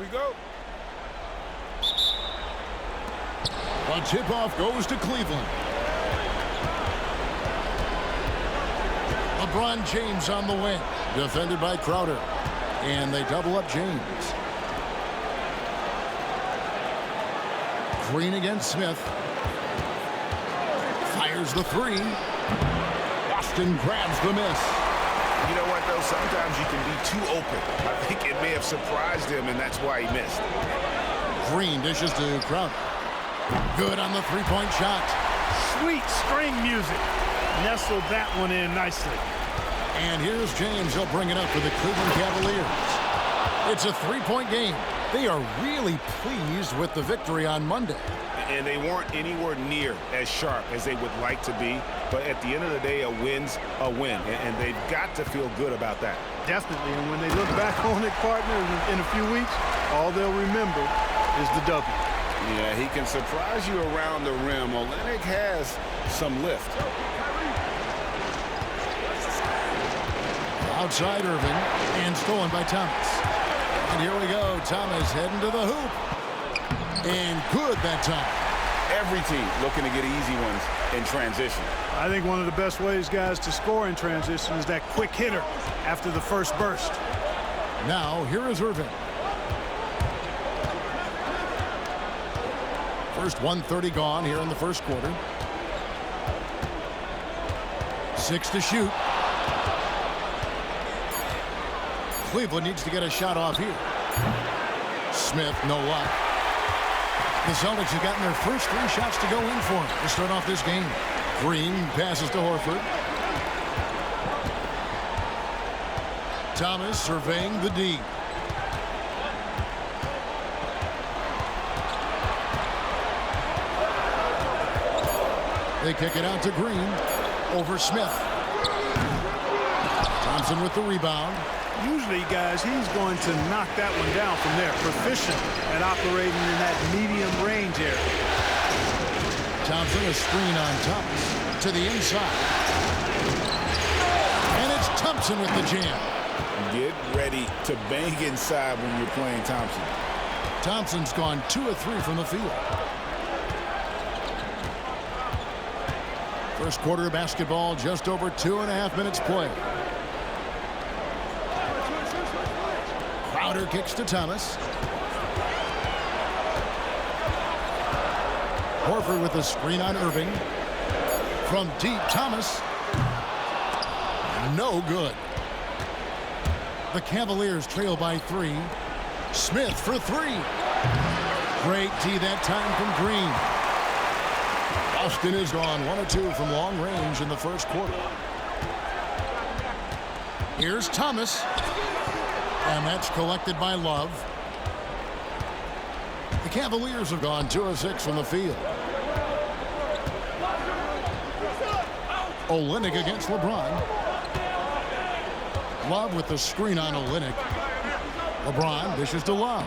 we go. A tip-off goes to Cleveland. LeBron James on the wing, defended by Crowder. And they double up James. Green against Smith. Fires the three. Boston grabs the miss. You know what, though? Sometimes you can be too open. I think it may have surprised him, and that's why he missed. Green dishes to Crowder. Good on the three-point shot. Sweet string music. Nestled that one in nicely. And here's James. He'll bring it up for the Cleveland Cavaliers. It's a three-point game. They are really pleased with the victory on Monday. And they weren't anywhere near as sharp as they would like to be. But at the end of the day, a win's a win. And they've got to feel good about that. Definitely. And when they look back on it, partner, in a few weeks, all they'll remember is the W. Yeah, he can surprise you around the rim. Olynyk has some lift. Outside Irving, and stolen by Thomas. And here we go. Thomas heading to the hoop. And good that time. Every team looking to get easy ones in transition. I think one of the best ways, guys, to score in transition is that quick hitter after the first burst. Now, here is Irving. First 1:30 gone here in the first quarter. 6 to shoot. Cleveland needs to get a shot off here. Smith, no luck. The Celtics have gotten their first 3 shots to go in for him to start off this game. Green passes to Horford. Thomas surveying the D. They kick it out to Green. Over Smith. Thompson with the rebound. Usually, guys, he's going to knock that one down from there. Proficient at operating in that medium range area. Thompson, a screen on Thomas. To the inside. And it's Thompson with the jam. Get ready to bang inside when you're playing Thompson. Thompson's gone 2 of 3 from the field. First quarter of basketball, just over 2.5 minutes played. Crowder kicks to Thomas. Horford with the screen on Irving. From deep, Thomas. No good. The Cavaliers trail by 3. Smith for 3. Great D that time from Green. Boston is gone 1 of 2 from long range in the first quarter. Here's Thomas. And that's collected by Love. The Cavaliers have gone 2 of 6 from the field. Olynyk against LeBron. Love with the screen on Olynyk. LeBron dishes to Love.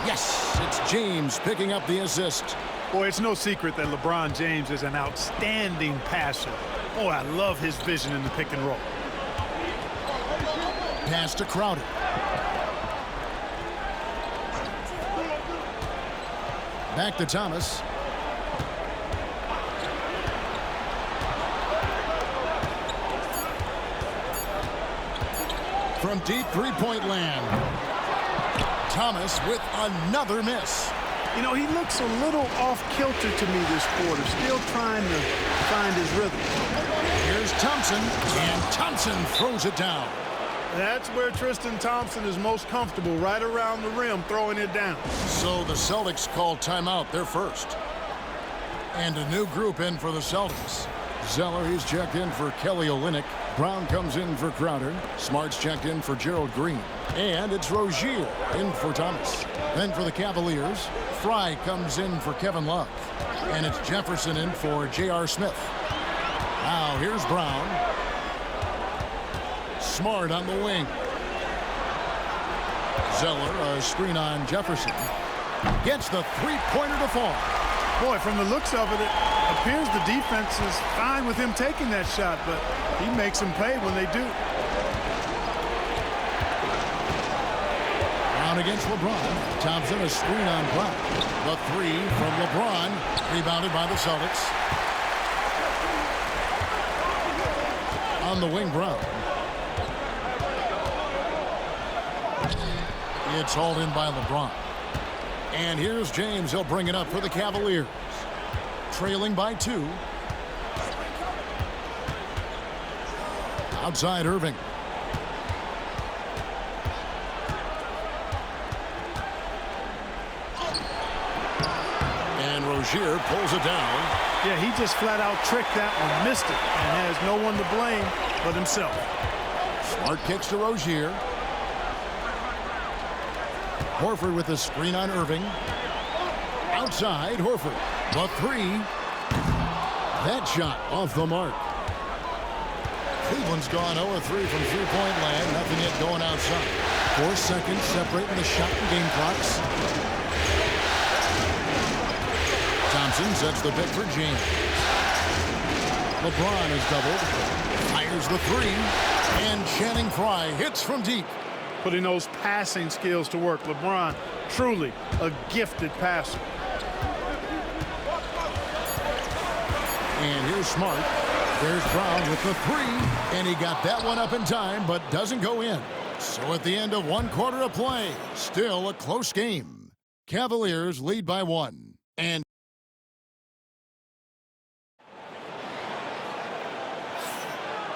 Yes, it's James picking up the assist. Boy, it's no secret that LeBron James is an outstanding passer. Boy, I love his vision in the pick and roll. Pass to Crowder. Back to Thomas. From deep three-point land. Thomas with another miss. You know, he looks a little off-kilter to me this quarter, still trying to find his rhythm. Here's Thompson, and Thompson throws it down. That's where Tristan Thompson is most comfortable, right around the rim, throwing it down. So the Celtics call timeout, their first. And a new group in for the Celtics. Zeller, he's checked in for Kelly Olynyk. Brown comes in for Crowder. Smart's checked in for Gerald Green. And it's Rozier in for Thomas. Then for the Cavaliers, Fry comes in for Kevin Love. And it's Jefferson in for J.R. Smith. Now here's Brown. Smart on the wing. Zeller, a screen on Jefferson. Gets the three-pointer to fall. Boy, from the looks of it, it appears the defense is fine with him taking that shot, but he makes them pay when they do. Brown Brown against LeBron. Thompson a screen on Brown. The three from LeBron. Rebounded by the Celtics. On the wing, Brown. It's hauled in by LeBron. And here's James. He'll bring it up for the Cavaliers. Trailing by 2. Outside Irving. And Rozier pulls it down. Yeah, he just flat out tricked that one, missed it, and has no one to blame but himself. Smart kicks to Rozier. Horford with the screen on Irving. Outside, Horford. The three. That shot off the mark. Cleveland's gone 0-3 from three-point land. Nothing yet going outside. 4 seconds separating the shot and game clocks. Thompson sets the pick for James. LeBron is doubled. Fires the three. And Channing Frye hits from deep. Putting those passing skills to work. LeBron, truly a gifted passer. And here's Smart. There's Brown with the three. And he got that one up in time, but doesn't go in. So at the end of 1 quarter of play, still a close game. Cavaliers lead by 1.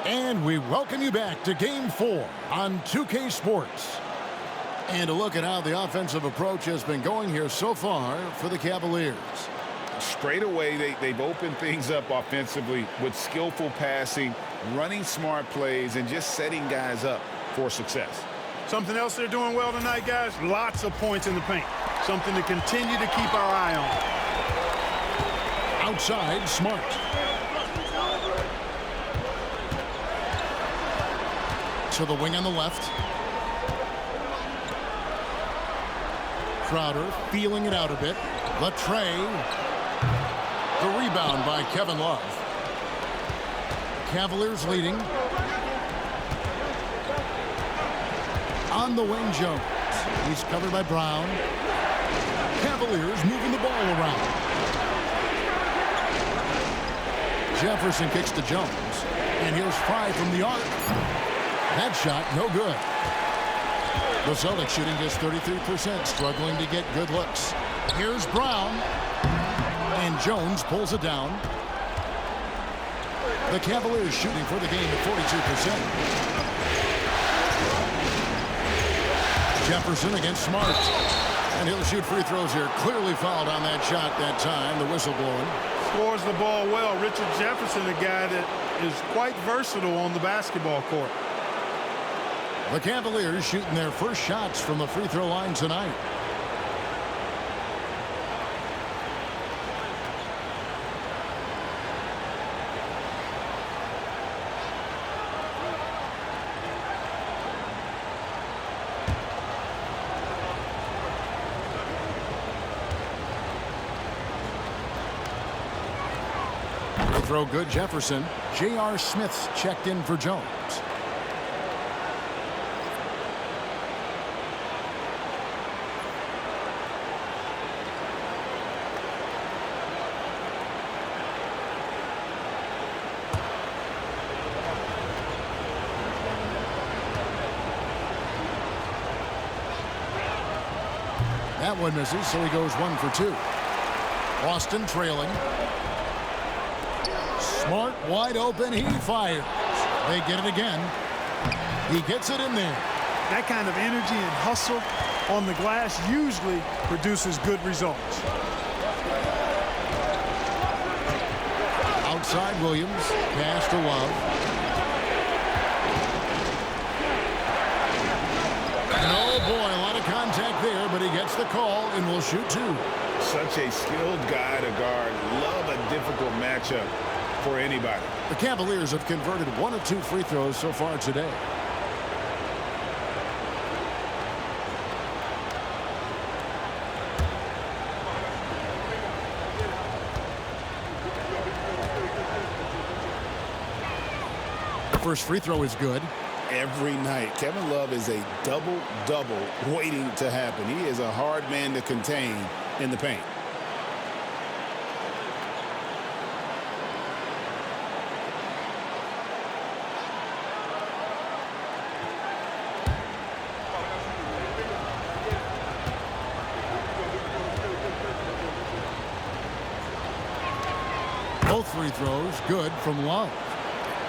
And we welcome you back to Game 4 on 2K Sports. And a look at how the offensive approach has been going here so far for the Cavaliers. Straight away, they've opened things up offensively with skillful passing, running smart plays, and just setting guys up for success. Something else they're doing well tonight, guys, lots of points in the paint. Something to continue to keep our eye on. Outside, Smart. To the wing on the left. Crowder feeling it out a bit. Latrey. The rebound by Kevin Love. Cavaliers leading. On the wing, Jones. He's covered by Brown. Cavaliers moving the ball around. Jefferson kicks to Jones. And here's Frye from the arc. That shot, no good. The Celtics shooting just 33%, struggling to get good looks. Here's Brown. And Jones pulls it down. The Cavaliers shooting for the game at 42%. Jefferson against Smart. And he'll shoot free throws here. Clearly fouled on that shot that time. The whistle blowing. Scores the ball well. Richard Jefferson, a guy that is quite versatile on the basketball court. The Cavaliers shooting their first shots from the free throw line tonight. Free throw good, Jefferson. J.R. Smith's checked in for Jones. That one misses, so he goes 1 for 2. Boston trailing. Smart wide open. He fires. They get it again. He gets it in there. That kind of energy and hustle on the glass usually produces good results. Outside Williams. Pass to Love. Oh boy, a lot of contact there, but he gets the call and will shoot 2. Such a skilled guy to guard. Love a difficult matchup for anybody. The Cavaliers have converted 1 of 2 free throws so far today. The first free throw is good. every night. Kevin Love is a double-double waiting to happen. He is a hard man to contain in the paint. Both free throws good from Love.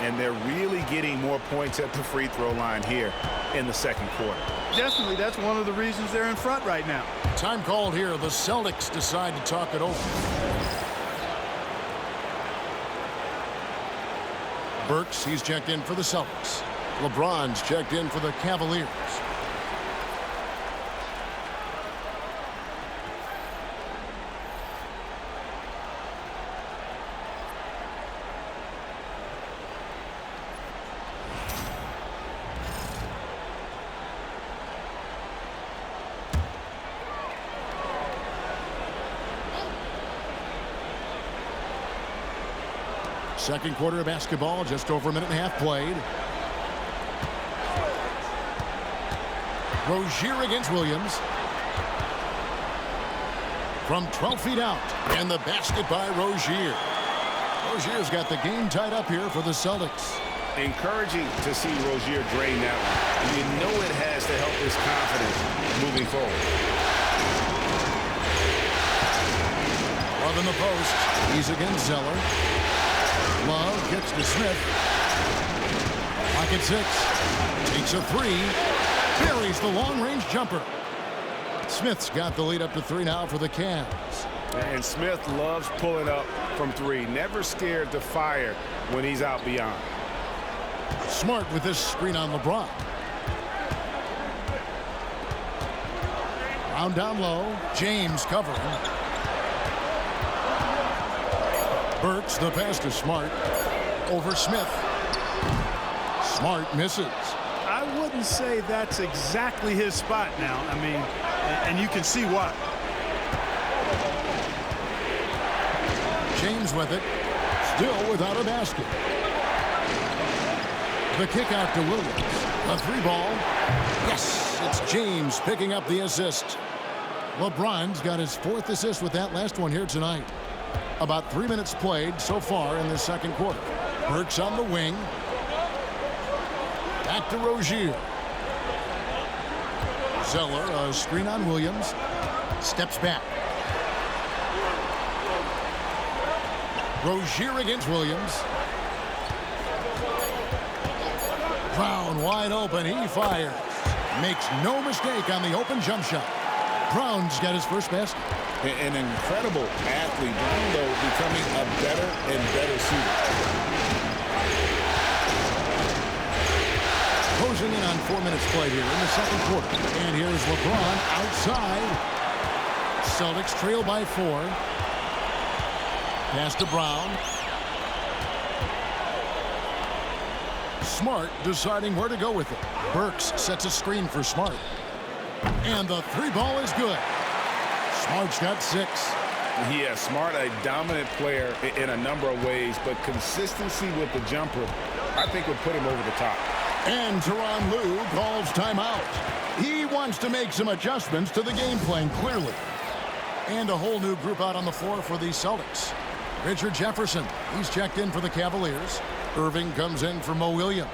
And they're really getting more points at the free throw line here in the second quarter. Definitely, that's one of the reasons they're in front right now. Time called here. The Celtics decide to talk it over. Burks, he's checked in for the Celtics. LeBron's checked in for the Cavaliers. Second quarter of basketball, just over a minute and a half played. Rozier against Williams. From 12 feet out, and the basket by Rozier. Rozier's got the game tied up here for the Celtics. Encouraging to see Rozier drain that one. You know it has to help his confidence moving forward. Love in the post. He's against Zeller. Love gets to Smith. Pocket 6. Takes a 3. Buries the long-range jumper. Smith's got the lead up to 3 now for the Cavs. And Smith loves pulling up from 3. Never scared to fire when he's out beyond. Smart with this screen on LeBron. Brown down low. James covering. Burks, the pass to Smart. Over Smith. Smart misses. I wouldn't say that's exactly his spot now. I mean, and you can see why. James with it. Still without a basket. The kick out to Williams. A 3-ball. Yes, it's James picking up the assist. LeBron's got his 4th assist with that last one here tonight. About 3 minutes played so far in the second quarter. Burks on the wing. Back to Rozier. Zeller, a screen on Williams. Steps back. Rozier against Williams. Brown wide open. He fires. Makes no mistake on the open jump shot. Brown's got his first basket. An incredible athlete. Brown, though, becoming a better and better shooter. Closing in on 4 minutes played here in the second quarter. And here's LeBron outside. Celtics trail by 4. Pass to Brown. Smart deciding where to go with it. Burks sets a screen for Smart. And the 3-ball is good. Smart's got 6. Yeah, Smart, a dominant player in a number of ways, but consistency with the jumper, I think, would put him over the top. And Tyronn Lue calls timeout. He wants to make some adjustments to the game plan, clearly. And a whole new group out on the floor for the Celtics. Richard Jefferson, he's checked in for the Cavaliers. Irving comes in for Mo Williams.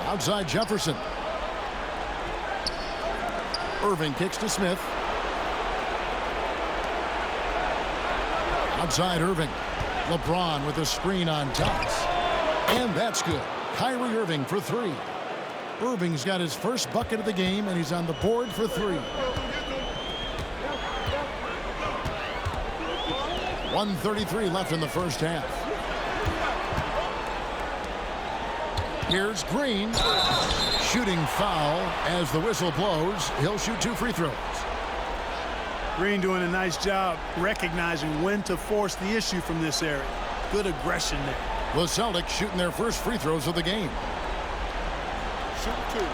Outside Jefferson. Irving kicks to Smith. Outside Irving. LeBron with a screen on Thomas. And that's good. Kyrie Irving for 3. Irving's got his first bucket of the game, and he's on the board for 3. 1:33 left in the first half. Here's Green. Shooting foul as the whistle blows. He'll shoot 2 free throws. Green doing a nice job recognizing when to force the issue from this area. Good aggression there. The Celtics shooting their first free throws of the game. Shoot two.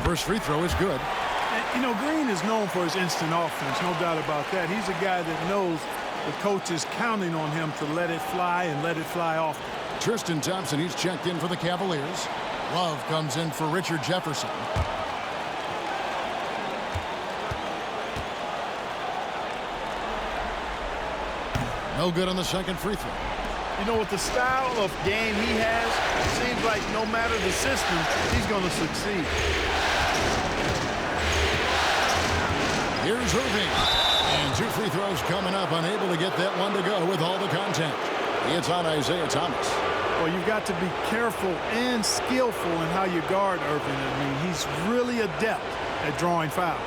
First free throw is good. And, you know, Green is known for his instant offense, no doubt about that. He's a guy that knows the coach is counting on him to let it fly and let it fly off. Tristan Thompson, he's checked in for the Cavaliers. Love comes in for Richard Jefferson. No good on the second free throw. You know, with the style of game he has, it seems like no matter the system, he's going to succeed. Here's Irving. And two free throws coming up, unable to get that one to go with all the contact. It's on Isaiah Thomas. Well, you've got to be careful and skillful in how you guard Irving. I mean, he's really adept at drawing fouls.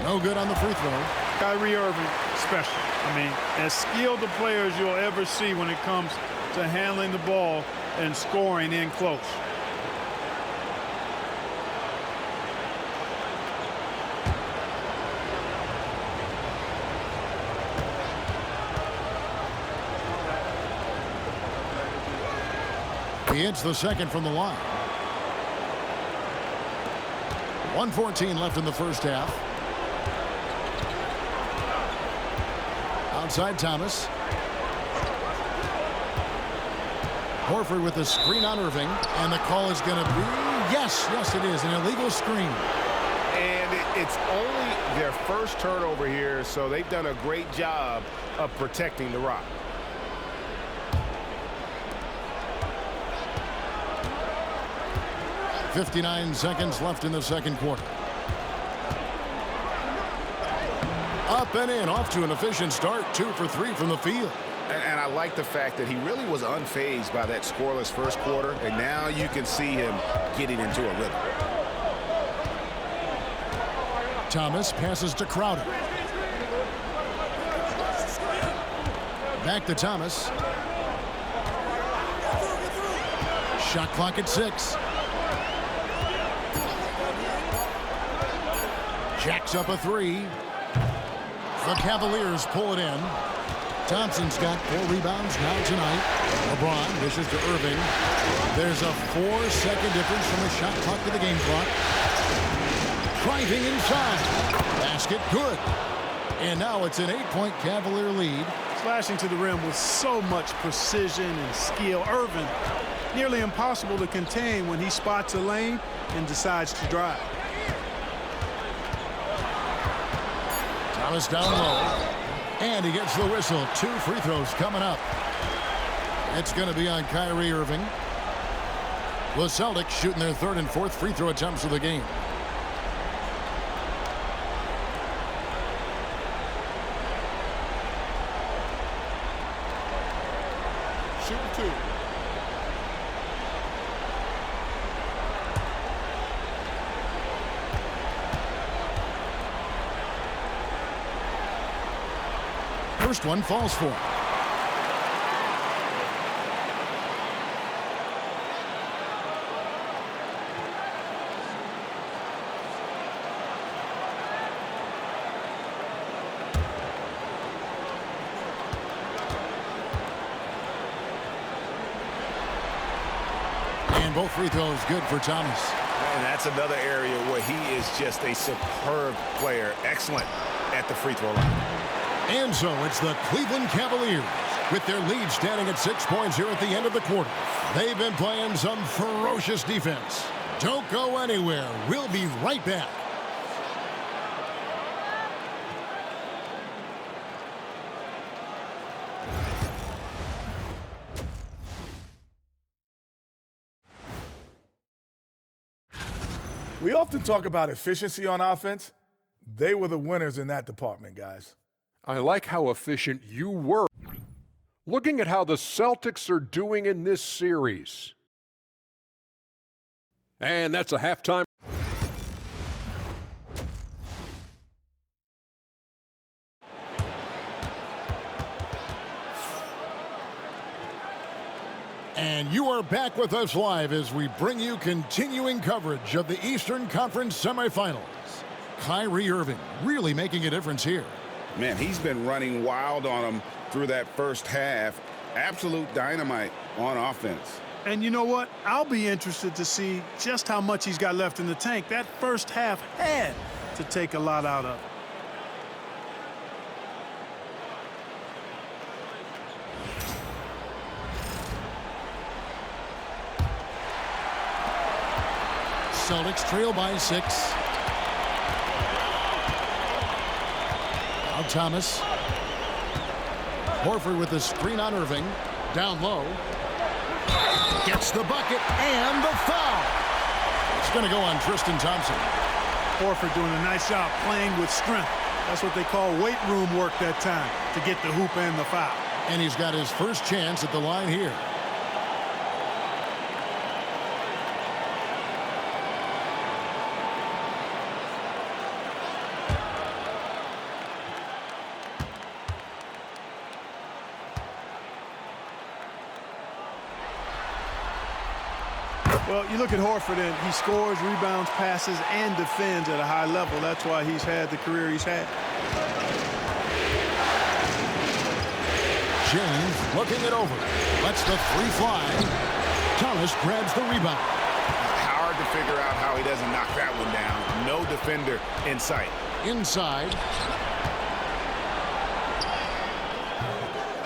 No good on the free throw. Kyrie Irving, special. I mean, as skilled a player as you'll ever see when it comes to handling the ball and scoring in close. He hits the second from the line. 1:14 left in the first half. Outside Thomas. Horford with the screen on Irving. And the call is going to be, yes, it is, an illegal screen. And it's only their first turnover here, so they've done a great job of protecting the rock. .59 seconds left in the second quarter. Up and in, off to an efficient start. 2 for 3 from the field. And I like the fact that he really was unfazed by that scoreless first quarter, and now you can see him getting into a rhythm. Thomas passes to Crowder. Back to Thomas. Shot clock at 6. Jacks up a 3. The Cavaliers pull it in. Thompson's got 4 rebounds now tonight. LeBron dishes to Irving. There's a 4-second difference from the shot clock to the game clock. Driving inside. Basket good. And now it's an 8-point Cavalier lead. Slashing to the rim with so much precision and skill. Irving, nearly impossible to contain when he spots a lane and decides to drive. Thomas down low. And he gets the whistle. 2 free throws coming up. It's going to be on Kyrie Irving. The Celtics shooting their 3rd and 4th free throw attempts of the game. Shooting 2. First one falls for him. And both free throws good for Thomas. And that's another area where he is just a superb player. Excellent at the free throw line. And so it's the Cleveland Cavaliers with their lead standing at 6 points here at the end of the quarter. They've been playing some ferocious defense. Don't go anywhere. We'll be right back. We often talk about efficiency on offense. They were the winners in that department, guys. I like how efficient you were. Looking at how the Celtics are doing in this series. And that's a halftime. And you are back with us live as we bring you continuing coverage of the Eastern Conference semifinals. Kyrie Irving really making a difference here. Man, he's been running wild on them through that first half. Absolute dynamite on offense. And you know what? I'll be interested to see just how much he's got left in the tank. That first half had to take a lot out of it. Celtics trail by 6. Now Thomas. Horford with the screen on Irving. Down low. Gets the bucket and the foul. It's going to go on Tristan Thompson. Horford doing a nice job playing with strength. That's what they call weight room work that time to get the hoop and the foul. And he's got his first chance at the line here. Well, you look at Horford, and he scores, rebounds, passes, and defends at a high level. That's why he's had the career he's had. James looking it over. Lets the three fly. Thomas grabs the rebound. Hard to figure out how he doesn't knock that one down. No defender in sight. Inside.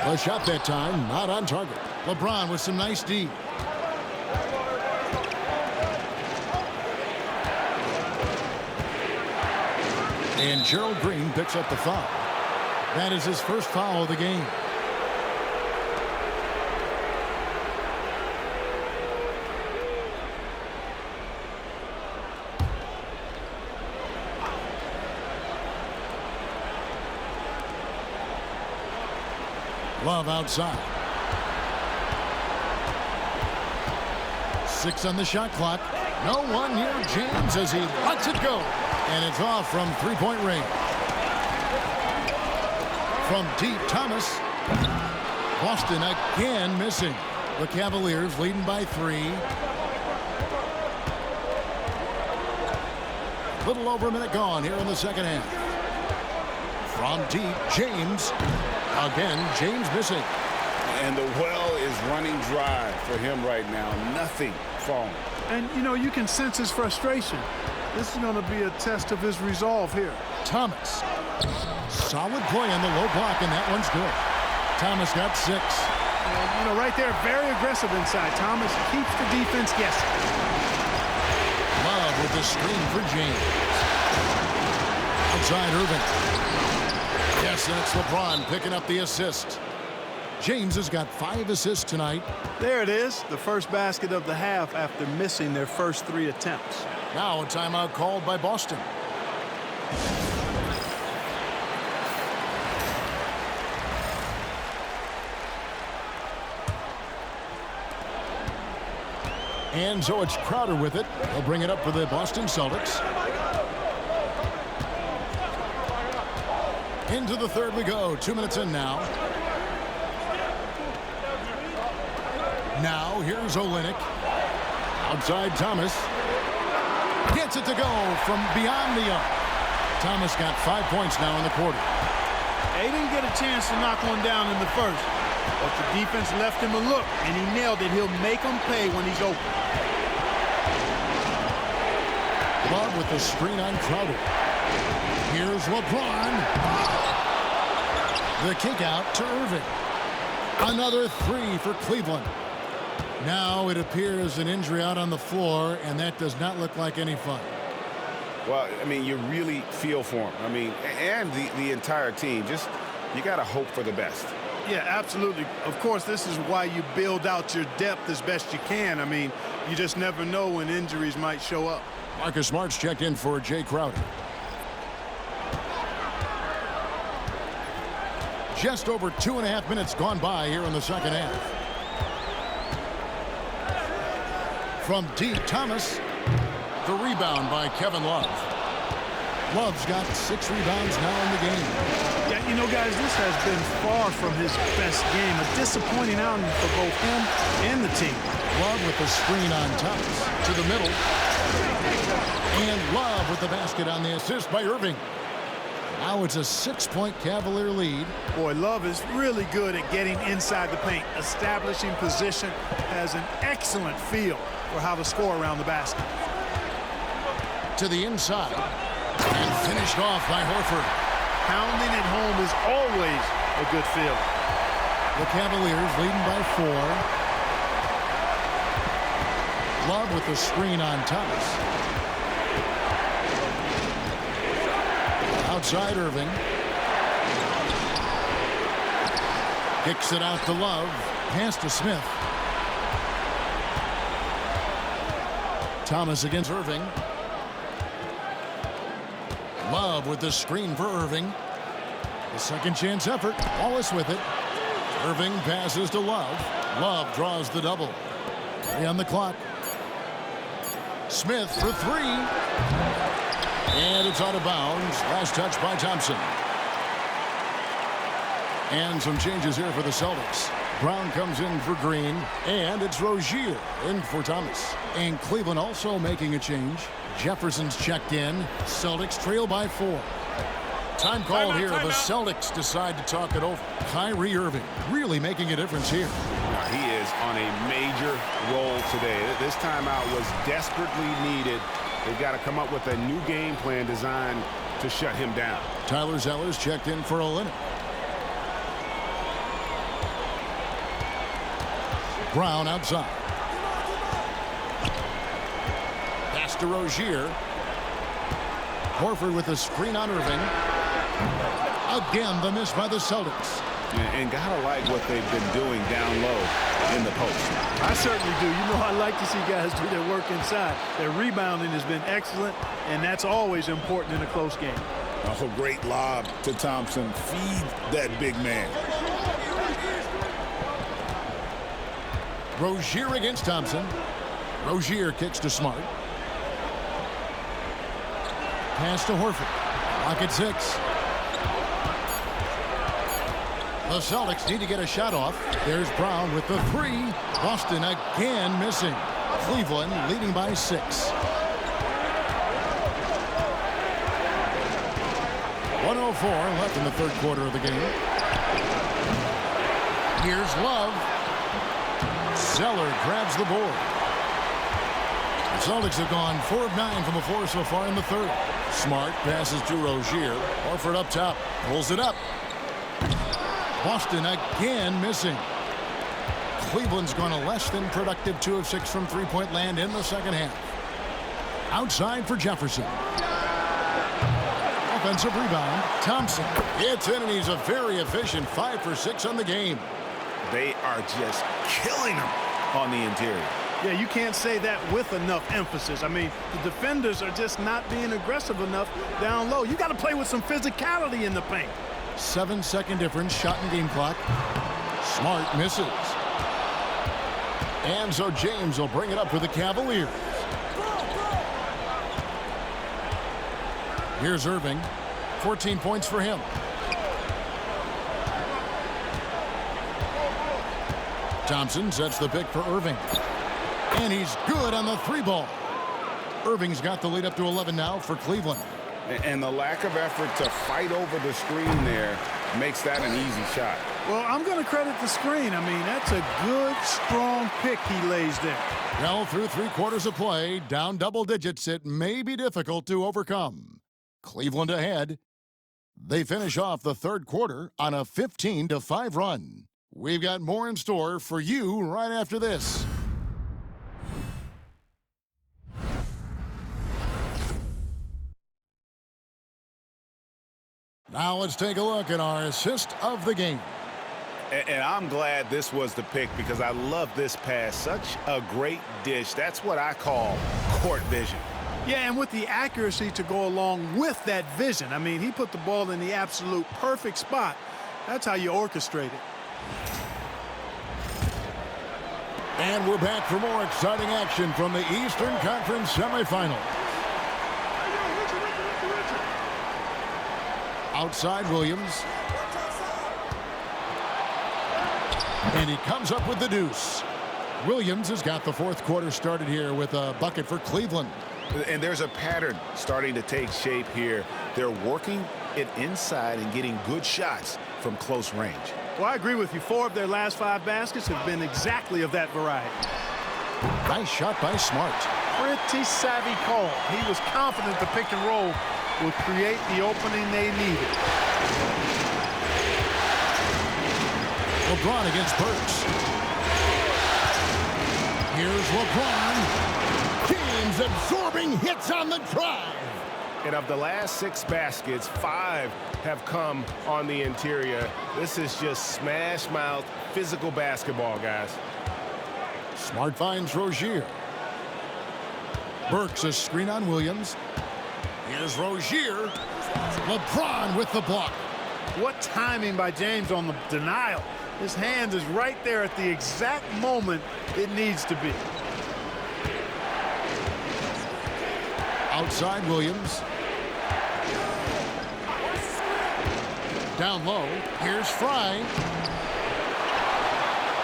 A shot that time, not on target. LeBron with some nice D. And Gerald Green picks up the foul. That is his first foul of the game. Love outside. 6 on the shot clock. No one near James as he lets it go. And it's off from three-point range. From deep, Thomas. Boston again missing. The Cavaliers leading by 3. Little over a minute gone here in the second half. From deep, James. Again, James missing. And the well is running dry for him right now. Nothing falling. And, you know, you can sense his frustration. This is going to be a test of his resolve here. Thomas. Solid play on the low block, and that one's good. Thomas got 6. And, you know, right there, very aggressive inside. Thomas keeps the defense guessing. Love with the screen for James. Outside Irving. Yes, that's LeBron picking up the assist. James has got 5 assists tonight. There it is, the first basket of the half after missing their first 3 attempts. Now a timeout called by Boston. And so it's Crowder with it. He'll bring it up for the Boston Celtics. Into the third we go. 2 minutes in now. Now here's Olynyk. Outside Thomas. Gets it to go from beyond the arc. Thomas got 5 points now in the quarter. They didn't get a chance to knock one down in the first, but the defense left him a look, and he nailed it. He'll make them pay when he's open. Love with the screen on Crowder. Here's LeBron. The kick out to Irving. Another 3 for Cleveland. Now it appears an injury out on the floor, and that does not look like any fun. Well, I mean, you really feel for him. I mean, and the entire team. Just, you got to hope for the best. Yeah, absolutely. Of course, this is why you build out your depth as best you can. I mean, you just never know when injuries might show up. Marcus Smart's checked in for Jay Crowder. Just over 2.5 minutes gone by here in the second half. From D. Thomas. The rebound by Kevin Love. Love's got 6 rebounds now in the game. Yeah, you know, guys, this has been far from his best game. A disappointing outing for both him and the team. Love with the screen on Thomas. To the middle. And Love with the basket on the assist by Irving. Now it's a 6-point Cavalier lead. Boy, Love is really good at getting inside the paint, establishing position, has an excellent feel for how to score around the basket. To the inside. And finished off by Horford. Pounding it home is always a good feeling. The Cavaliers leading by 4. Love with the screen on Thomas. Outside Irving. Kicks it out to Love. Pass to Smith. Thomas against Irving. Love with the screen for Irving. The second chance effort. Wallace with it. Irving passes to Love. Love draws the double. 3 on the clock. Smith for 3. And it's out of bounds. Last touch by Thompson. And some changes here for the Celtics. Brown comes in for Green. And it's Rozier in for Thomas. And Cleveland also making a change. Jefferson's checked in. Celtics trail by 4. Time called here. The Celtics decide to talk it over. Kyrie Irving really making a difference here. He is on a major role today. This timeout was desperately needed. They've got to come up with a new game plan designed to shut him down. Tyler Zeller's checked in for Olynyk. Brown outside. Pass to Rozier. Horford with the screen on Irving. Again, the miss by the Celtics. And gotta like what they've been doing down low in the post. I certainly do. You know, I like to see guys do their work inside. Their rebounding has been excellent, and that's always important in a close game. Also, great lob to Thompson. Feed that big man. Rozier against Thompson. Rozier kicks to Smart. Pass to Horford. Clock at 6. The Celtics need to get a shot off. There's Brown with the 3. Boston again missing. Cleveland leading by 6. 1:04 left in the third quarter of the game. Here's Love. Zeller grabs the board. The Celtics have gone 4 of 9 from the floor so far in the third. Smart passes to Rozier. Horford up top. Pulls it up. Boston again missing. Cleveland's gone a less than productive 2 of 6 from three-point land in the second half. Outside for Jefferson. Offensive rebound. Thompson gets in, and he's a very efficient 5 for 6 on the game. They are just killing them on the interior. Yeah, you can't say that with enough emphasis. I mean, the defenders are just not being aggressive enough down low. You got to play with some physicality in the paint. 7-second difference, shot and game clock. Smart misses. And so James will bring it up for the Cavaliers. Here's Irving. 14 points for him. Thompson sets the pick for Irving. And he's good on the 3-ball. Irving's got the lead up to 11 now for Cleveland. And the lack of effort to fight over the screen there makes that an easy shot. Well, I'm going to credit the screen. I mean, that's a good, strong pick he lays there. Well, through 3 quarters of play, down double digits, it may be difficult to overcome. Cleveland ahead. They finish off the third quarter on a 15-5 run. We've got more in store for you right after this. Now let's take a look at our assist of the game. And I'm glad this was the pick because I love this pass. Such a great dish. That's what I call court vision. Yeah, and with the accuracy to go along with that vision. I mean, he put the ball in the absolute perfect spot That's how you orchestrate it. And we're back for more exciting action from the Eastern Conference semifinal. Outside Williams. And he comes up with the deuce. Williams has got the fourth quarter started here with a bucket for Cleveland. And there's a pattern starting to take shape here. They're working it inside and getting good shots from close range. Well, I agree with you. 4 of their last 5 baskets have been exactly of that variety. Nice shot by Smart. Pretty savvy call. He was confident the pick and roll would create the opening they needed. LeBron against Burks. Here's LeBron. James absorbing hits on the drive. And of the last 6 baskets, 5 have come on the interior. This is just smash mouth physical basketball, guys. Smart finds Rozier. Burks a screen on Williams. Here's Rozier. LeBron with the block. What timing by James on the denial. His hand is right there at the exact moment it needs to be. Outside Williams. Down low. Here's Fry.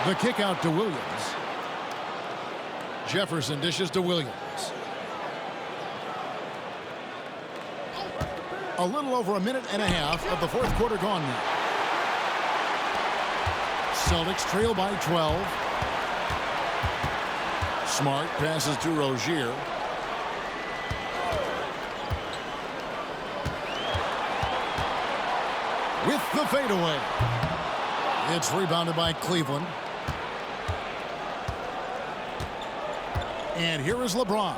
The kick out to Williams. Jefferson dishes to Williams. A little over a minute and a half of the fourth quarter gone now. Celtics trail by 12. Smart passes to Rozier. With the fadeaway. It's rebounded by Cleveland. And here is LeBron.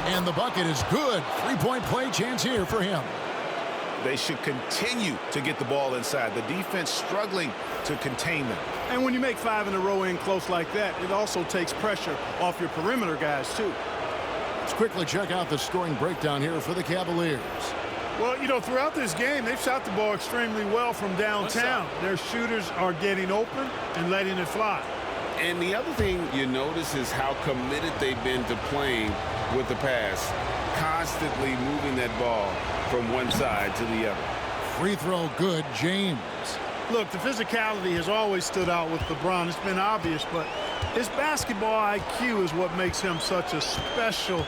And the bucket is good. 3-point play chance here for him. They should continue to get the ball inside. The defense struggling to contain them. And when you make 5 in a row in close like that, it also takes pressure off your perimeter guys, too. Let's quickly check out the scoring breakdown here for the Cavaliers. Well, you know, throughout this game, they've shot the ball extremely well from downtown. Their shooters are getting open and letting it fly. And the other thing you notice is how committed they've been to playing with the pass, constantly moving that ball from one side to the other. Free throw good, James. Look, the physicality has always stood out with LeBron. It's been obvious, but his basketball IQ is what makes him such a special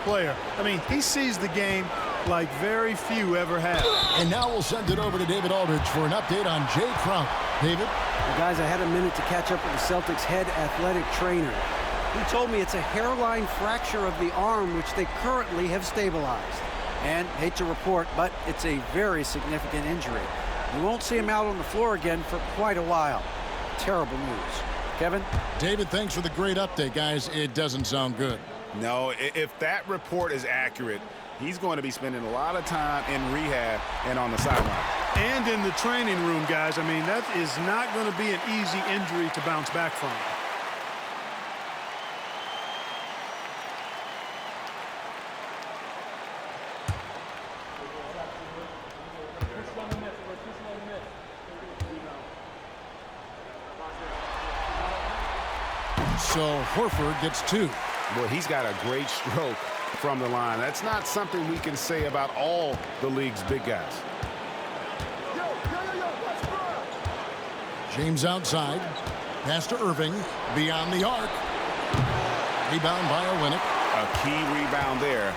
player. I mean, he sees the game like very few ever have. And now we'll send it over to David Aldridge for an update on Jay Crump. David? Well, guys, I had a minute to catch up with the Celtics head athletic trainer. He told me it's a hairline fracture of the arm, which they currently have stabilized. And, hate to report, but it's a very significant injury. We won't see him out on the floor again for quite a while. Terrible news. Kevin? David, thanks for the great update, guys. It doesn't sound good. No, if that report is accurate, he's going to be spending a lot of time in rehab and on the sideline. And in the training room, guys. I mean, that is not going to be an easy injury to bounce back from. So Horford gets 2. Well, he's got a great stroke from the line. That's not something we can say about all the league's big guys. James outside. Pass to Irving. Beyond the arc. Rebound by Olynyk. A key rebound there,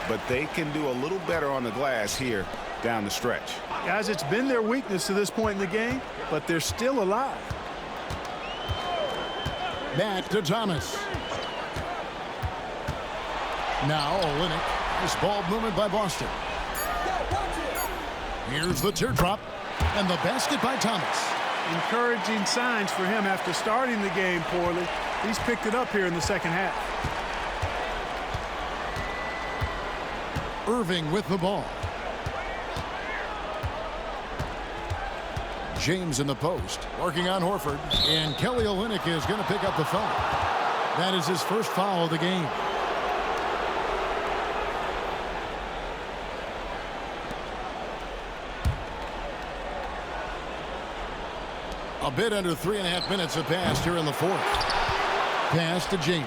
but they can do a little better on the glass here down the stretch. Guys, it's been their weakness to this point in the game, but they're still alive. Back to Thomas. Now Olynyk. This ball movement by Boston. Here's the teardrop. And the basket by Thomas. Encouraging signs for him after starting the game poorly. He's picked it up here in the second half. Irving with the ball. James in the post, working on Horford. And Kelly Olynyk is going to pick up the foul. That is his first foul of the game. A bit under 3.5 minutes have passed here in the fourth. Pass to James.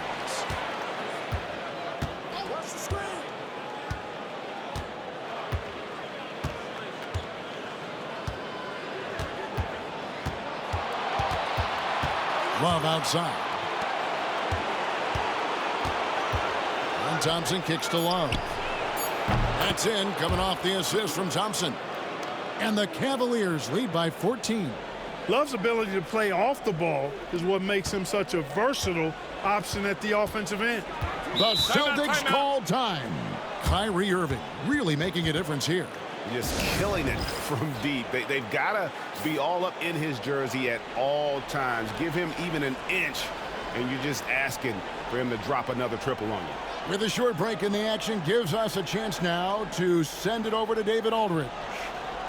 Love outside. And Thompson kicks to Love. That's in, coming off the assist from Thompson. And the Cavaliers lead by 14. Love's ability to play off the ball is what makes him such a versatile option at the offensive end. The Celtics call time. Kyrie Irving really making a difference here. Just killing it from deep. They've got to be all up in his jersey at all times. Give him even an inch, and you're just asking for him to drop another triple on you. With a short break in the action, gives us a chance now to send it over to David Aldridge.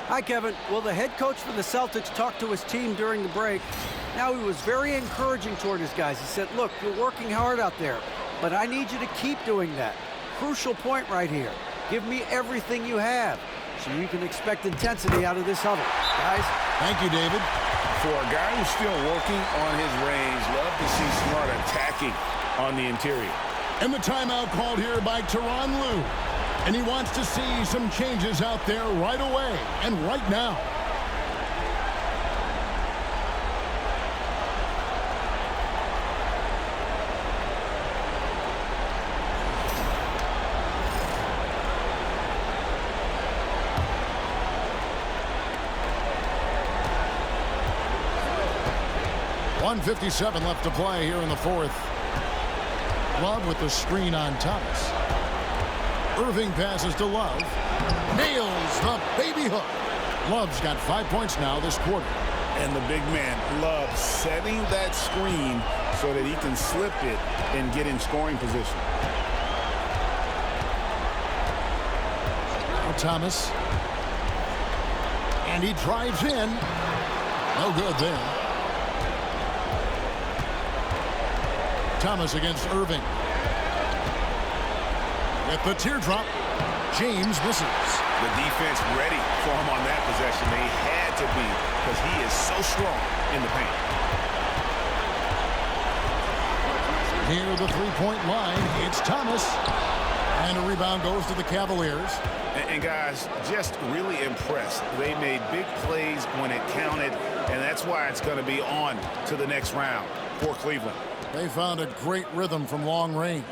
Hi, Kevin. Well, the head coach for the Celtics talked to his team during the break. Now, he was very encouraging toward his guys. He said, look, you're working hard out there, but I need you to keep doing that. Crucial point right here. Give me everything you have, so you can expect intensity out of this huddle. Guys. Thank you, David. For a guy who's still working on his range, love to see Smart attacking on the interior. And the timeout called here by Tyronn Lue. And he wants to see some changes out there right away and right now. .157 left to play here in the fourth. Love with the screen on Thomas. Irving passes to Love. Nails the baby hook. Love's got 5 points now this quarter. And the big man, Love, setting that screen so that he can slip it and get in scoring position. Now Thomas. And he drives in. No good there. Thomas against Irving. At the teardrop, James misses. The defense ready for him on that possession. They had to be, because he is so strong in the paint. Near the three-point line, it's Thomas. And a rebound goes to the Cavaliers. And guys, just really impressed. They made big plays when it counted, and that's why it's going to be on to the next round for Cleveland. They found a great rhythm from long range.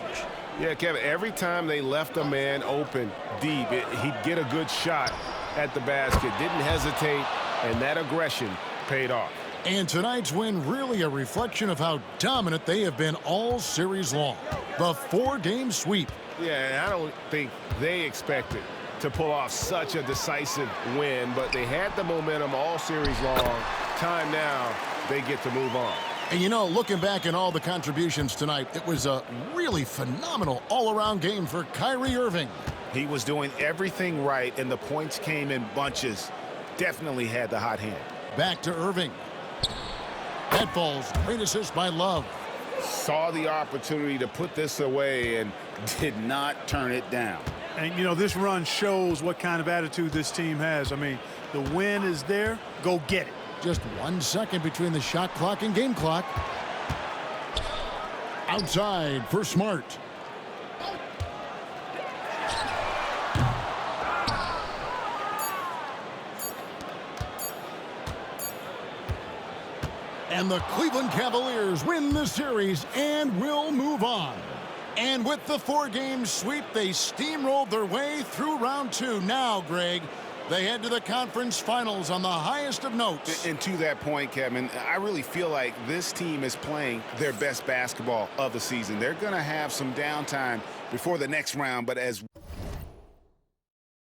Yeah, Kevin, every time they left a man open deep, he'd get a good shot at the basket. Didn't hesitate, and that aggression paid off. And tonight's win really a reflection of how dominant they have been all series long. The 4-game sweep. Yeah, and I don't think they expected to pull off such a decisive win, but they had the momentum all series long. Time now, they get to move on. And you know, looking back at all the contributions tonight, it was a really phenomenal all-around game for Kyrie Irving. He was doing everything right, and the points came in bunches. Definitely had the hot hand. Back to Irving. That falls. Great assist by Love. Saw the opportunity to put this away and did not turn it down. And, you know, this run shows what kind of attitude this team has. I mean, the win is there. Go get it. Just 1 second between the shot clock and game clock. Outside for Smart. And the Cleveland Cavaliers win the series and will move on. And with the 4-game sweep, they steamrolled their way through round 2. Now, Greg, they head to the conference finals on the highest of notes. And to that point, Kevin, I really feel like this team is playing their best basketball of the season. They're going to have some downtime before the next round, but as